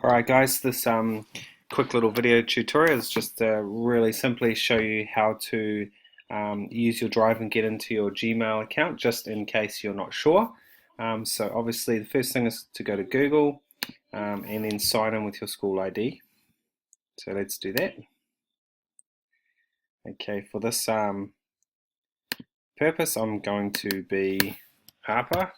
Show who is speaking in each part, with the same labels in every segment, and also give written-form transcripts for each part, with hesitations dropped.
Speaker 1: Alright guys, this quick little video tutorial is just to really simply show you how to use your Drive and get into your Gmail account, just in case you're not sure. So obviously the first thing is to go to Google and then sign in with your school ID. So let's do that. Okay, for this purpose I'm going to be Harper.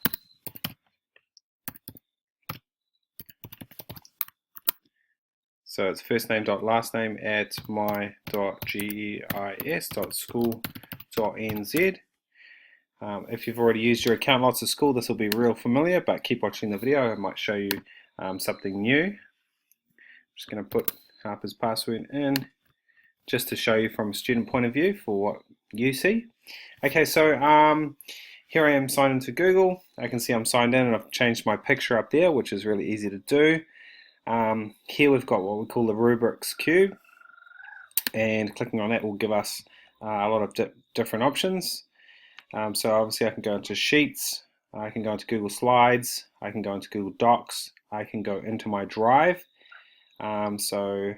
Speaker 1: So it's first name dot last name at my.gis.school.nz. If you've already used your account lots of school, this will be real familiar, but keep watching the video. I might show you something new. I'm just going to put Harper's password in just to show you from a student point of view for what you see. Okay, so here I am signed into Google. I can see I'm signed in and I've changed my picture up there, which is really easy to do. Here we've got what we call the Rubik's Cube, and clicking on that will give us a lot of different options. So obviously I can go into Sheets, I can go into Google Slides, I can go into Google Docs, I can go into my Drive. So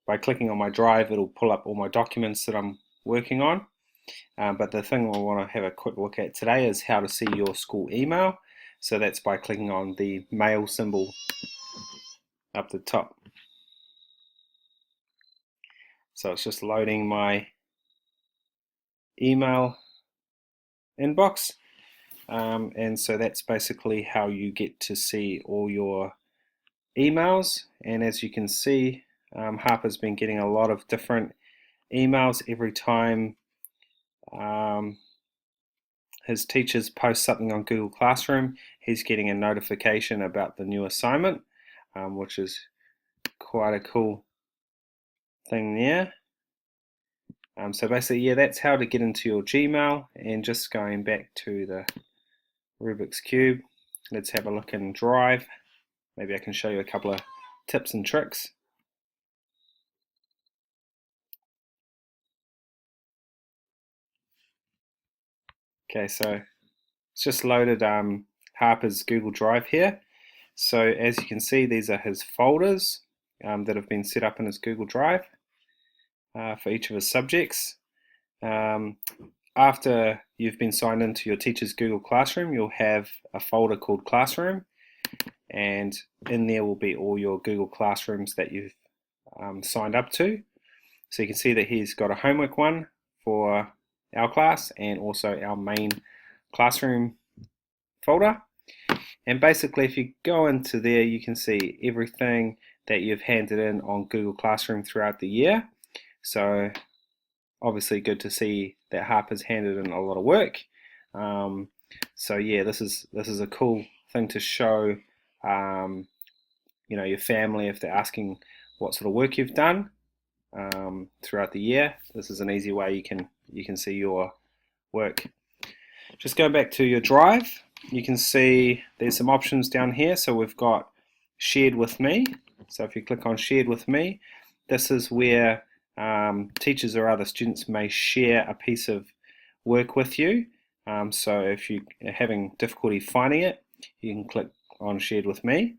Speaker 1: by clicking on my Drive, it'll pull up all my documents that I'm working on. But the thing I want to have a quick look at today is how to see your school email. So that's by clicking on the mail symbol up the top. So it's just loading my email inbox, and so that's basically how you get to see all your emails. And as you can see, Harper's been getting a lot of different emails every time his teachers post something on Google Classroom. He's getting a notification about the new assignment, which is quite a cool thing there. So basically, yeah, that's how to get into your Gmail. And just going back to the Rubik's Cube, let's have a look in Drive. Maybe I can show you a couple of tips and tricks. Okay, so it's just loaded Harper's Google Drive here. So as you can see, these are his folders that have been set up in his Google Drive for each of his subjects. After you've been signed into your teacher's Google Classroom, you'll have a folder called Classroom, and in there will be all your Google Classrooms that you've signed up to. So you can see that he's got a homework one for our class and also our main classroom folder. And basically, if you go into there, you can see everything that you've handed in on Google Classroom throughout the year. So obviously good to see that Harper's handed in a lot of work. So yeah, this is a cool thing to show your family if they're asking what sort of work you've done throughout the year. This is an easy way you can see your work. Just go back to your Drive. You can see there's some options down here. So we've got Shared with Me. So if you click on Shared with Me, this is where teachers or other students may share a piece of work with you. So if you're having difficulty finding it, you can click on Shared with Me.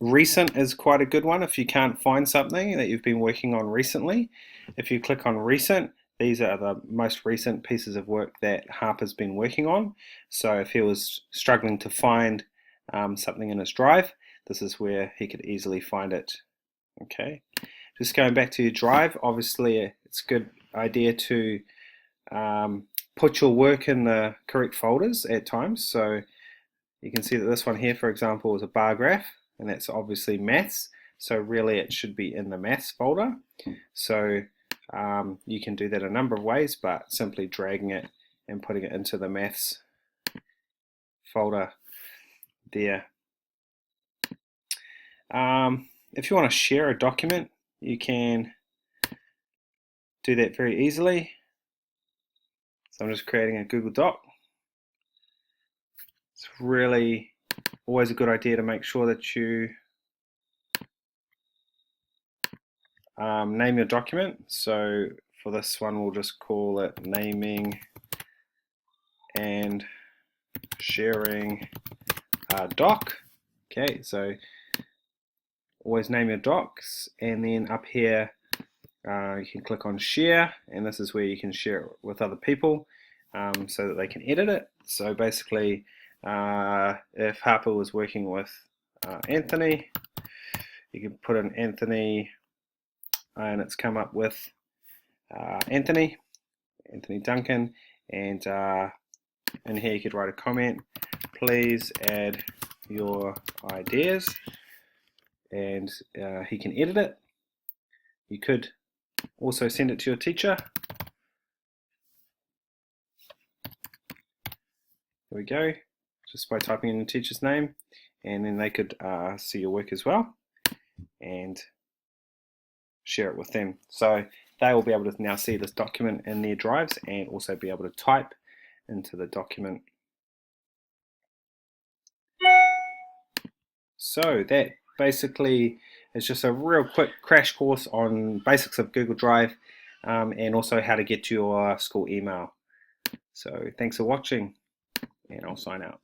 Speaker 1: Recent is quite a good one if you can't find something that you've been working on recently. If you click on Recent, these are the most recent pieces of work that Harper's been working on. So if he was struggling to find something in his Drive, this is where he could easily find it. Okay, just going back to your Drive, obviously it's a good idea to put your work in the correct folders at times. So you can see that this one here, for example, is a bar graph, and that's obviously maths. So really it should be in the maths folder. So you can do that a number of ways, but simply dragging it and putting it into the maths folder there. If you want to share a document, you can do that very easily. So I'm just creating a Google Doc. It's really always a good idea to make sure that you name your document. So for this one, we'll just call it Naming and Sharing a Doc. Okay, so always name your docs, and then up here you can click on share, and this is where you can share it with other people so that they can edit it. So basically, if Harper was working with Anthony, you can put in Anthony, and it's come up with Anthony Duncan, and in here you could write a comment, please add your ideas, and he can edit it. You could also send it to your teacher. There we go, just by typing in the teacher's name, and then they could see your work as well and share it with them. So they will be able to now see this document in their drives and also be able to type into the document. So that basically is just a real quick crash course on basics of Google Drive and also how to get to your school email. So thanks for watching, and I'll sign out.